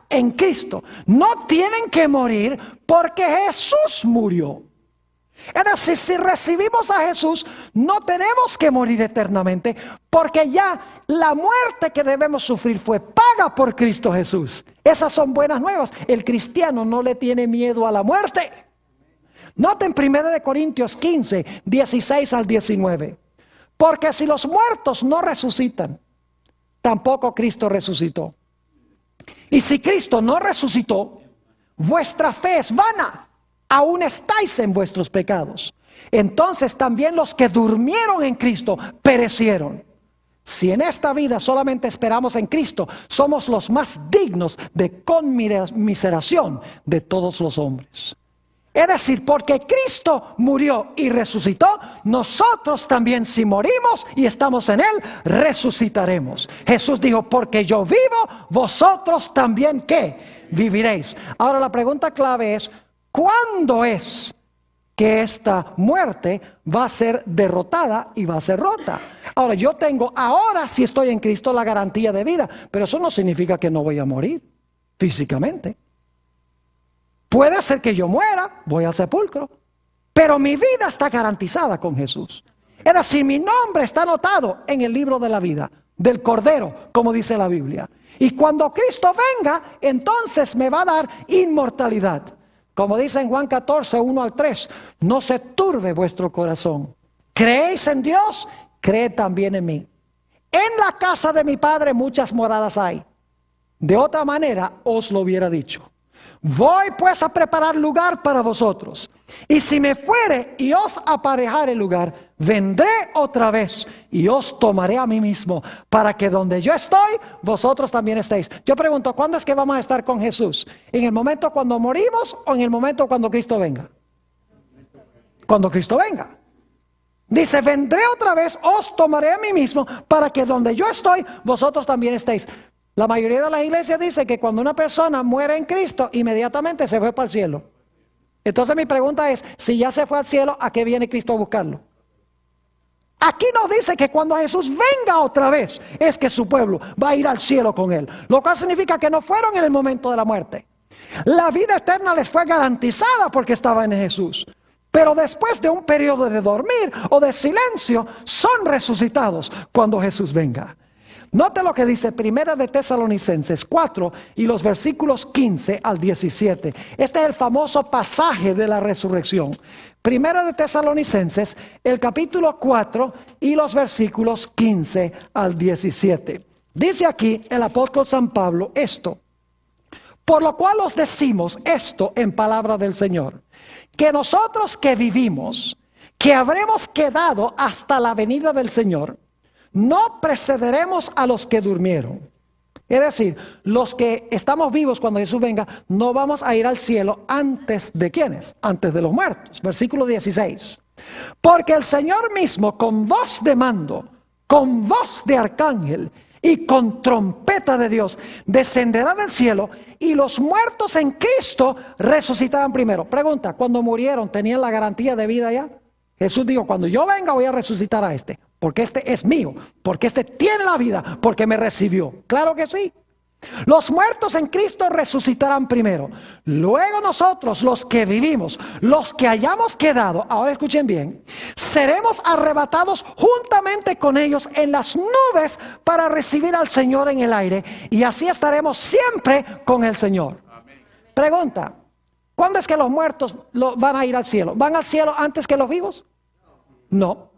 en Cristo. No tienen que morir porque Jesús murió. Es decir, si recibimos a Jesús, no tenemos que morir eternamente, porque ya la muerte que debemos sufrir fue paga por Cristo Jesús. Esas son buenas nuevas. El cristiano no le tiene miedo a la muerte. Noten 1 de Corintios 15, 16 al 19. Porque si los muertos no resucitan, tampoco Cristo resucitó. Y si Cristo no resucitó, vuestra fe es vana. Aún estáis en vuestros pecados. Entonces también los que durmieron en Cristo perecieron. Si en esta vida solamente esperamos en Cristo, somos los más dignos de conmiseración de todos los hombres. Es decir, porque Cristo murió y resucitó, nosotros también, si morimos y estamos en Él, resucitaremos. Jesús dijo, porque yo vivo, vosotros también ¿qué? Viviréis. Ahora la pregunta clave es, ¿cuándo es que esta muerte va a ser derrotada y va a ser rota? Ahora, yo tengo ahora, si estoy en Cristo, la garantía de vida, pero eso no significa que no voy a morir físicamente. Puede ser que yo muera, voy al sepulcro, pero mi vida está garantizada con Jesús. Es decir, mi nombre está anotado en el libro de la vida, del Cordero, como dice la Biblia. Y cuando Cristo venga, entonces me va a dar inmortalidad. Como dice en Juan 14, 1 al 3, no se turbe vuestro corazón. ¿Creéis en Dios? Creed también en mí. En la casa de mi Padre muchas moradas hay. De otra manera os lo hubiera dicho. Voy pues a preparar lugar para vosotros. Y si me fuere y os aparejare lugar, vendré otra vez y os tomaré a mí mismo, para que donde yo estoy, vosotros también estéis. Yo pregunto, ¿cuándo es que vamos a estar con Jesús? ¿En el momento cuando morimos o en el momento cuando Cristo venga? Cuando Cristo venga. Dice, vendré otra vez, os tomaré a mí mismo, para que donde yo estoy, vosotros también estéis. La mayoría de las iglesias dice que cuando una persona muere en Cristo, inmediatamente se fue para el cielo. Entonces mi pregunta es, si ya se fue al cielo, ¿a qué viene Cristo a buscarlo? Aquí nos dice que cuando Jesús venga otra vez, es que su pueblo va a ir al cielo con Él. Lo cual significa que no fueron en el momento de la muerte. La vida eterna les fue garantizada porque estaban en Jesús. Pero después de un periodo de dormir o de silencio, son resucitados cuando Jesús venga. Note lo que dice 1 de Tesalonicenses 4 y los versículos 15 al 17. Este es el famoso pasaje de la resurrección. 1 de Tesalonicenses, el capítulo 4 y los versículos 15 al 17. Dice aquí el apóstol San Pablo esto. Por lo cual os decimos esto en palabra del Señor, que nosotros que vivimos, que habremos quedado hasta la venida del Señor, no precederemos a los que durmieron. Es decir, los que estamos vivos cuando Jesús venga, no vamos a ir al cielo antes de ¿quiénes? Antes de los muertos. Versículo 16. Porque el Señor mismo con voz de mando, con voz de arcángel y con trompeta de Dios descenderá del cielo y los muertos en Cristo resucitarán primero. Pregunta, ¿cuando murieron tenían la garantía de vida ya? Jesús dijo, cuando yo venga voy a resucitar a este, porque este es mío, porque este tiene la vida, porque me recibió. Claro que sí. Los muertos en Cristo resucitarán primero. Luego nosotros, los que vivimos, los que hayamos quedado, ahora escuchen bien, seremos arrebatados juntamente con ellos en las nubes para recibir al Señor en el aire. Y así estaremos siempre con el Señor. Pregunta, ¿cuándo es que los muertos van a ir al cielo? ¿Van al cielo antes que los vivos? No.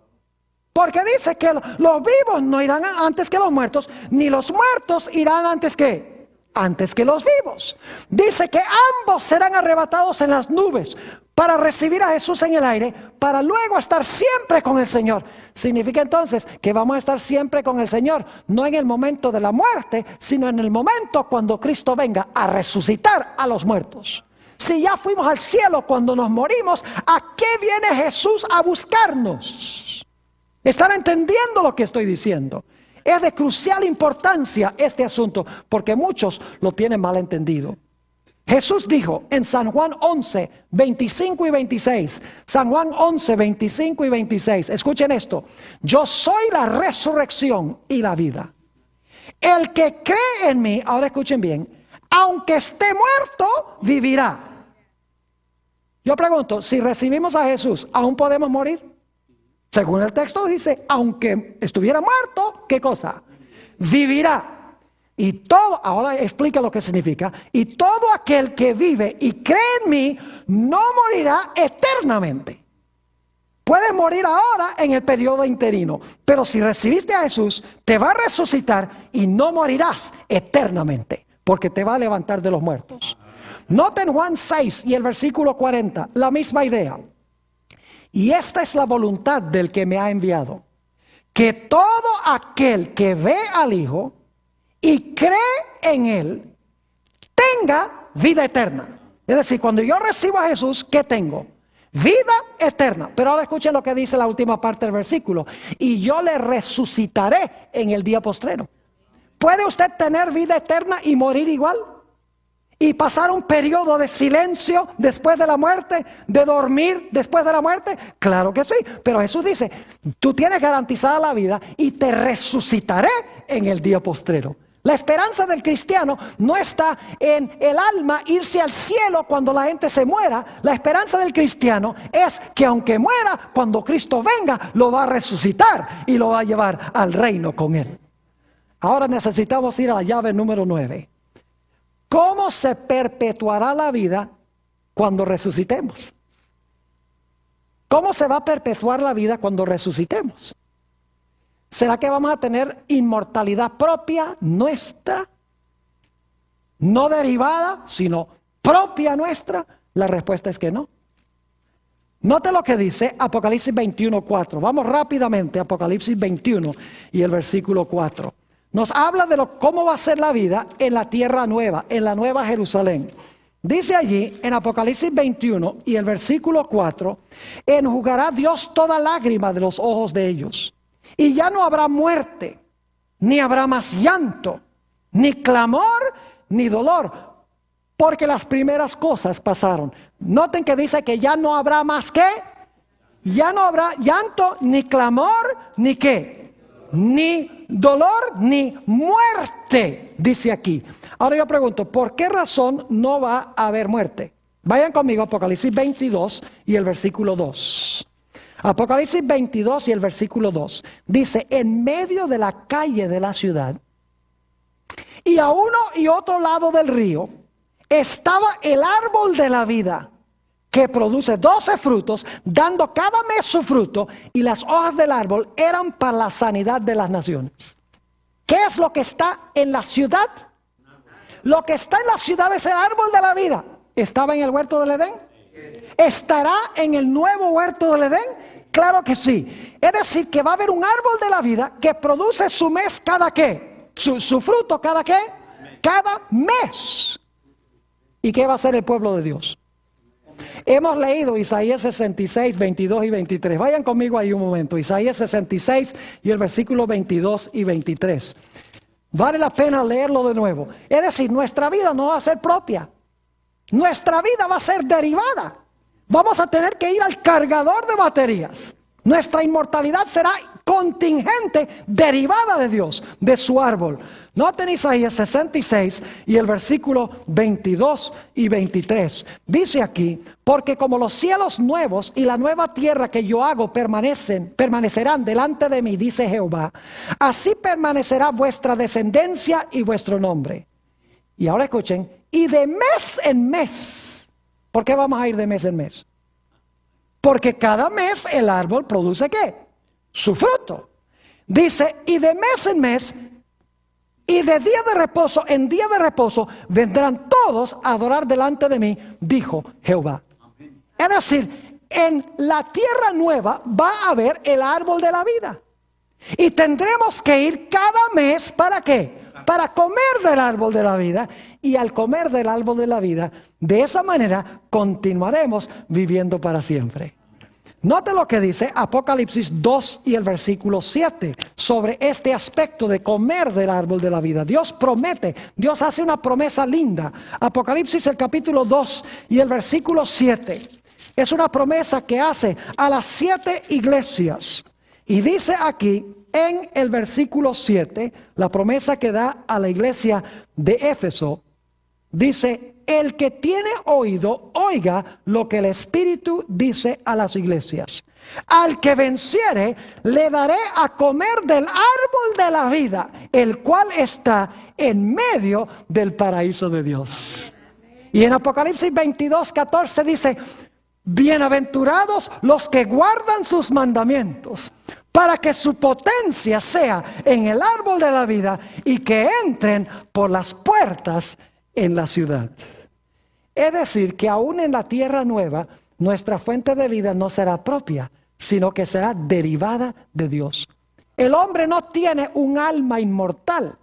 Porque dice que los vivos no irán antes que los muertos, ni los muertos irán antes que los vivos. Dice que ambos serán arrebatados en las nubes para recibir a Jesús en el aire, para luego estar siempre con el Señor. Significa entonces que vamos a estar siempre con el Señor, no en el momento de la muerte, sino en el momento cuando Cristo venga a resucitar a los muertos. Si ya fuimos al cielo cuando nos morimos, ¿a qué viene Jesús a buscarnos? ¿Están entendiendo lo que estoy diciendo? Es de crucial importancia este asunto, porque muchos lo tienen mal entendido. Jesús dijo en San Juan 11, 25 y 26, San Juan 11, 25 y 26, escuchen esto: yo soy la resurrección y la vida. El que cree en mí, ahora escuchen bien, aunque esté muerto, vivirá. Yo pregunto, si recibimos a Jesús, ¿aún podemos morir? Según el texto dice, aunque estuviera muerto, ¿qué cosa? Vivirá. Y todo, ahora explica lo que significa. Y todo aquel que vive y cree en mí, no morirá eternamente. Puedes morir ahora en el periodo interino, pero si recibiste a Jesús, te va a resucitar y no morirás eternamente, porque te va a levantar de los muertos. Noten Juan 6 y el versículo 40, la misma idea. Y esta es la voluntad del que me ha enviado, que todo aquel que ve al Hijo y cree en Él, tenga vida eterna. Es decir, cuando yo recibo a Jesús, ¿qué tengo? Vida eterna. Pero ahora escuchen lo que dice la última parte del versículo. Y yo le resucitaré en el día postrero. ¿Puede usted tener vida eterna y morir igual? ¿Y pasar un periodo de silencio después de la muerte? ¿De dormir después de la muerte? Claro que sí. Pero Jesús dice, tú tienes garantizada la vida y te resucitaré en el día postrero. La esperanza del cristiano no está en el alma irse al cielo cuando la gente se muera. La esperanza del cristiano es que aunque muera, cuando Cristo venga, lo va a resucitar y lo va a llevar al reino con Él. Ahora necesitamos ir a la llave número 9. ¿Cómo se perpetuará la vida cuando resucitemos? ¿Cómo se va a perpetuar la vida cuando resucitemos? ¿Será que vamos a tener inmortalidad propia nuestra? No derivada, sino propia nuestra. La respuesta es que no. Note lo que dice Apocalipsis 21:4. Vamos rápidamente a Apocalipsis 21 y el versículo 4. Nos habla de cómo va a ser la vida en la tierra nueva, en la nueva Jerusalén. Dice allí en Apocalipsis 21 y el versículo 4, enjugará Dios toda lágrima de los ojos de ellos. Y ya no habrá muerte, ni habrá más llanto, ni clamor, ni dolor, porque las primeras cosas pasaron. Noten que dice que ya no habrá más ¿qué? Ya no habrá llanto, ni clamor, ni ¿qué? Ni dolor, ni muerte, dice aquí. Ahora yo pregunto, ¿por qué razón no va a haber muerte? Vayan conmigo a Apocalipsis 22 y el versículo 2. Apocalipsis 22 y el versículo 2. Dice, en medio de la calle de la ciudad y a uno y otro lado del río estaba el árbol de la vida, que produce 12 frutos, dando cada mes su fruto, y las hojas del árbol eran para la sanidad de las naciones. ¿Qué es lo que está en la ciudad? Lo que está en la ciudad es el árbol de la vida. ¿Estaba en el huerto del Edén? ¿Estará en el nuevo huerto del Edén? Claro que sí. Es decir, que va a haber un árbol de la vida que produce su mes cada ¿qué? Su fruto cada ¿qué? Cada mes. ¿Y qué va a hacer el pueblo de Dios? Hemos leído Isaías 66, 22 y 23. Vayan conmigo ahí un momento. Isaías 66 y el versículo 22 y 23. Vale la pena leerlo de nuevo. Es decir, nuestra vida no va a ser propia. Nuestra vida va a ser derivada. Vamos a tener que ir al cargador de baterías. Nuestra inmortalidad será contingente, derivada de Dios, de su árbol. Noten Isaías 66 y el versículo 22 y 23. Dice aquí, porque como los cielos nuevos y la nueva tierra que yo hago permanecerán delante de mí, dice Jehová, así permanecerá vuestra descendencia y vuestro nombre. Y ahora escuchen, y de mes en mes. ¿Por qué vamos a ir de mes en mes? Porque cada mes el árbol produce ¿qué? Su fruto. Dice, y de mes en mes, y de día de reposo en día de reposo, vendrán todos a adorar delante de mí, dijo Jehová. Es decir, en la tierra nueva va a haber el árbol de la vida. Y tendremos que ir cada mes, ¿para qué? Para comer del árbol de la vida. Y al comer del árbol de la vida, de esa manera continuaremos viviendo para siempre. Note lo que dice Apocalipsis 2 y el versículo 7 sobre este aspecto de comer del árbol de la vida. Dios promete, Dios hace una promesa linda. Apocalipsis el capítulo 2 y el versículo 7. Es una promesa que hace a las 7 iglesias. Y dice aquí en el versículo 7, la promesa que da a la iglesia de Éfeso, dice, el que tiene oído, oiga lo que el Espíritu dice a las iglesias. Al que venciere, le daré a comer del árbol de la vida, el cual está en medio del paraíso de Dios. Y en Apocalipsis 22, 14 dice, bienaventurados los que guardan sus mandamientos, para que su potencia sea en el árbol de la vida y que entren por las puertas en la ciudad. Es decir, que aún en la tierra nueva, nuestra fuente de vida no será propia, sino que será derivada de Dios. El hombre no tiene un alma inmortal,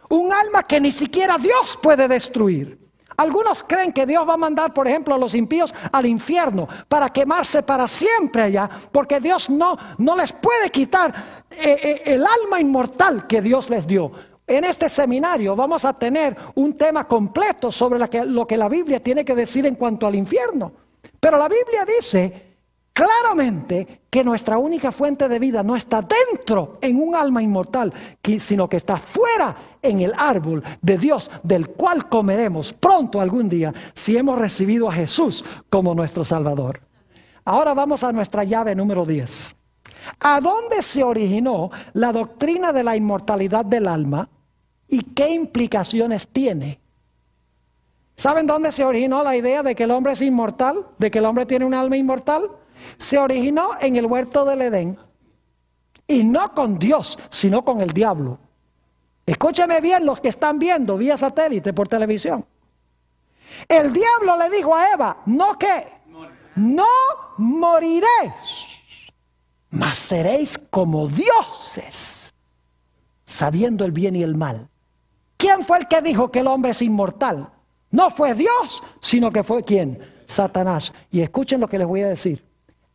un alma que ni siquiera Dios puede destruir. Algunos creen que Dios va a mandar, por ejemplo, a los impíos al infierno para quemarse para siempre allá, porque Dios no les puede quitar el alma inmortal que Dios les dio. En este seminario vamos a tener un tema completo sobre lo que la Biblia tiene que decir en cuanto al infierno. Pero la Biblia dice claramente que nuestra única fuente de vida no está dentro en un alma inmortal, sino que está fuera en el árbol de Dios, del cual comeremos pronto algún día si hemos recibido a Jesús como nuestro Salvador. Ahora vamos a nuestra llave número 10. ¿A dónde se originó la doctrina de la inmortalidad del alma? ¿Y qué implicaciones tiene? ¿Saben dónde se originó la idea de que el hombre es inmortal? ¿De que el hombre tiene un alma inmortal? Se originó en el huerto del Edén. Y no con Dios, sino con el diablo. Escúcheme bien los que están viendo vía satélite por televisión. El diablo le dijo a Eva, ¿no qué? No moriréis, mas seréis como dioses, sabiendo el bien y el mal. ¿Quién fue el que dijo que el hombre es inmortal? No fue Dios, sino que fue ¿quién? Satanás. Y escuchen lo que les voy a decir.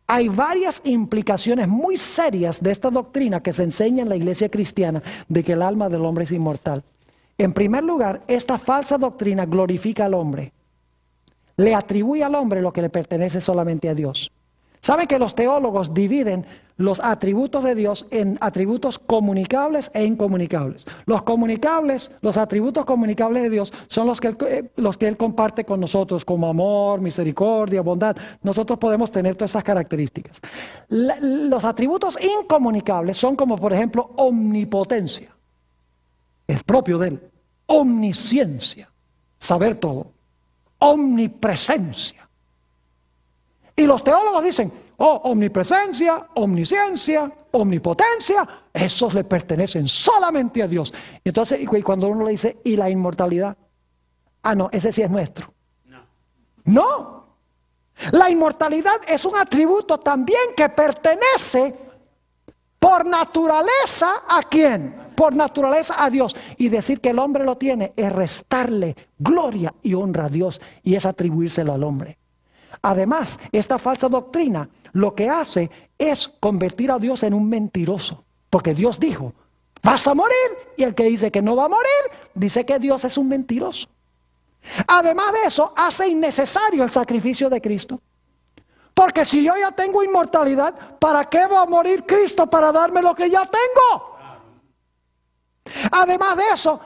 Hay varias implicaciones muy serias de esta doctrina que se enseña en la iglesia cristiana de que el alma del hombre es inmortal. En primer lugar, esta falsa doctrina glorifica al hombre. Le atribuye al hombre lo que le pertenece solamente a Dios. ¿Saben que los teólogos dividen los atributos de Dios en atributos comunicables e incomunicables? Los comunicables, los atributos comunicables de Dios son los que Él comparte con nosotros, como amor, misericordia, bondad. Nosotros podemos tener todas esas características. Los atributos incomunicables son como, por ejemplo, omnipotencia. Es propio de Él. Omnisciencia, saber todo. Omnipresencia. Y los teólogos dicen, omnipresencia, omnisciencia, omnipotencia, esos le pertenecen solamente a Dios. Y entonces, y cuando uno le dice, ¿y la inmortalidad? No, ese sí es nuestro. No. La inmortalidad es un atributo también que pertenece por naturaleza ¿a quién? Por naturaleza a Dios. Y decir que el hombre lo tiene es restarle gloria y honra a Dios y es atribuírselo al hombre. Además, esta falsa doctrina lo que hace es convertir a Dios en un mentiroso. Porque Dios dijo, vas a morir. Y el que dice que no va a morir, dice que Dios es un mentiroso. Además de eso, hace innecesario el sacrificio de Cristo. Porque si yo ya tengo inmortalidad, ¿para qué va a morir Cristo para darme lo que ya tengo? Además de eso,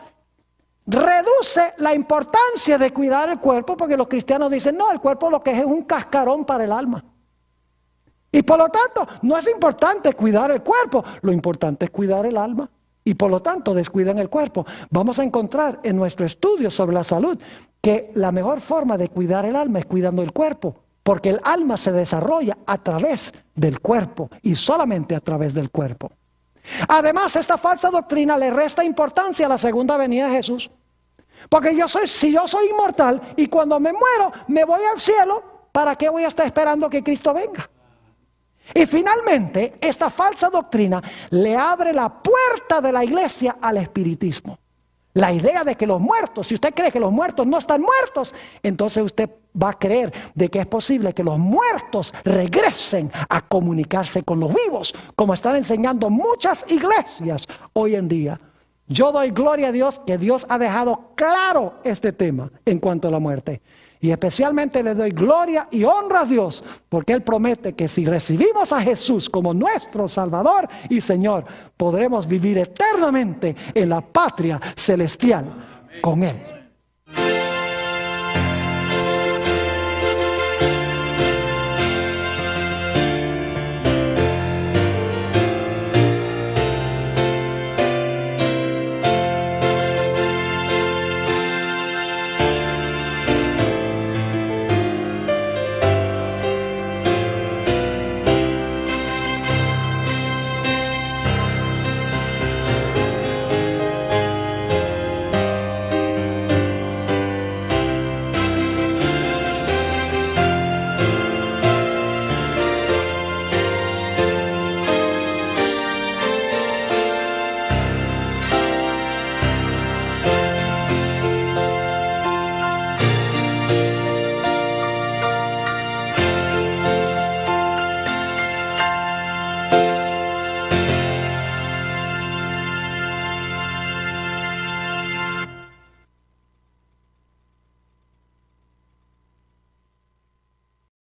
reduce la importancia de cuidar el cuerpo, porque los cristianos dicen, no, el cuerpo lo que es un cascarón para el alma. Y por lo tanto, no es importante cuidar el cuerpo, lo importante es cuidar el alma. Y por lo tanto descuidan el cuerpo. Vamos a encontrar en nuestro estudio sobre la salud que la mejor forma de cuidar el alma es cuidando el cuerpo, porque el alma se desarrolla a través del cuerpo y solamente a través del cuerpo. Además, esta falsa doctrina le resta importancia a la segunda venida de Jesús, porque si yo soy inmortal y cuando me muero me voy al cielo, ¿para qué voy a estar esperando que Cristo venga? Y finalmente, esta falsa doctrina le abre la puerta de la iglesia al espiritismo. La idea de que los muertos, si usted cree que los muertos no están muertos, entonces usted va a creer de que es posible que los muertos regresen a comunicarse con los vivos, como están enseñando muchas iglesias hoy en día. Yo doy gloria a Dios que Dios ha dejado claro este tema en cuanto a la muerte. Y especialmente le doy gloria y honra a Dios, porque Él promete que si recibimos a Jesús como nuestro Salvador y Señor, podremos vivir eternamente en la patria celestial con Él.